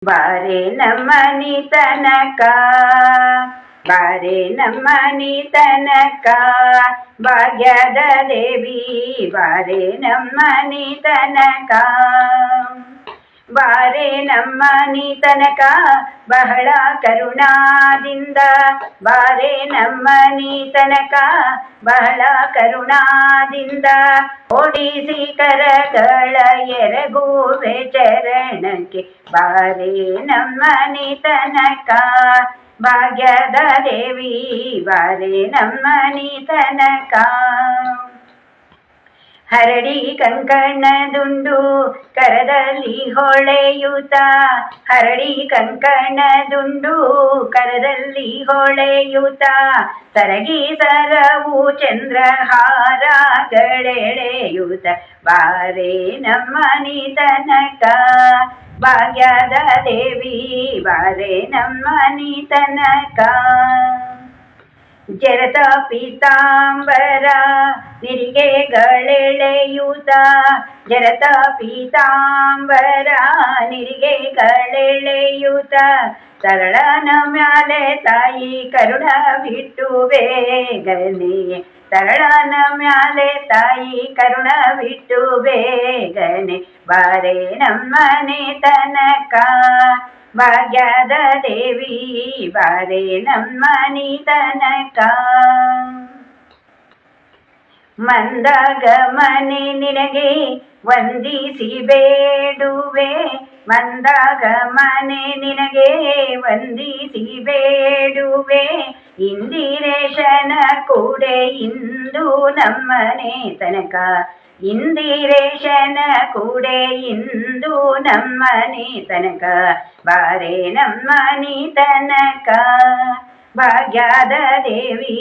ಬಾರೆ ನಮ್ಮನಿ ತನಕ, ಬಾರೆ ನಮ್ಮನಿ ತನಕ, ಭಾಗ್ಯದ ದೇವಿ ಬಾರೆ ನಮ್ಮನಿ ತನಕ. ಬಾರೆ ನಮ್ಮನಿ ತನಕ ಬಹಳ ಕರುಣಾದಿಂದ, ಬಾರೆ ನಮ್ಮನಿ ತನಕ ಬಹಳ ಕರುಣಾದಿಂದ, ಓಡಿಸಿ ಕರಗಳ ಎರಗುವೆ ಚರಣಕ್ಕೆ, ಬಾರೆ ನಮ್ಮನಿ ತನಕ, ಭಾಗ್ಯದ ದೇವಿ ಬಾರೆ ನಮ್ಮನಿ ತನಕ. ಹರಡಿ ಕಂಕಣದುಂಡು ಕರದಲ್ಲಿ ಹೊಳೆಯುತ್ತ, ಹರಡಿ ಕಂಕಣದುಂಡು ಕರದಲ್ಲಿ ಹೊಳೆಯುತ್ತ, ಸರಗಿ ಸರವು ಚಂದ್ರಹಾರಗಳೆಳೆಯುತ್ತ, ಬಾರೆ ನಮ್ಮನಿ ತನಕ, ಭಾಗ್ಯದ ದೇವಿ ಬಾರೆ ನಮ್ಮನಿ ತನಕ. ಜರತ ಪೀತಾಂಬರ ನಿರಿಗೆಗಳೆಳೆಯುತ್ತ, ಜರತ ಪೀತಾಂಬರ ನಿರಿಗೆಗಳೆಳೆಯುತ್ತ, ಸರಳನ ಮ್ಯಾಲೆ ತಾಯಿ ಕರುಣ ಬಿಟ್ಟು ಬೇಗನೆ, ಸರಳನ ಮ್ಯಾಲೆ ತಾಯಿ ಕರುಣ ಬಿಟ್ಟು ಬೇಗನೆ, ಬಾರೆ ನಮ್ಮನೆ ತನಕ, ಭಾಗ್ಯದ ದೇವಿ ಬಾರೆ ನಮ್ಮನಿ ತನಕ. ಮಂದಗಮನೆ ನಿನಗೆ ವಂದಿಸಿ ಬೇಡುವೆ, ಮಂದಗಮನೆ ನಿನಗೆ ವಂದಿಸಿ ಬೇಡುವೆ, ಇಂದಿರೇಶನ ಕೂಡೆ ಇಂದು ನಮ್ಮನೆ ತನಕ, ಇಂದಿರೇಶನ ಕೂಡೆ ಇಂದು ನಮ್ಮನೆ ತನಕ, ಬಾರೆ ನಮ್ಮನಿ ತನಕ, ಭಾಗ್ಯದ ದೇವಿ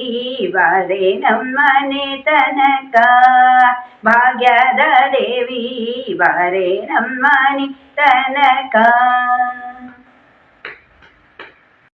ಬಾರೆ ನಮ್ಮನೆ ತನಕ, ಭಾಗ್ಯದ ದೇವಿ ಬಾರೆ ನಮ್ಮನಿ ತನಕ.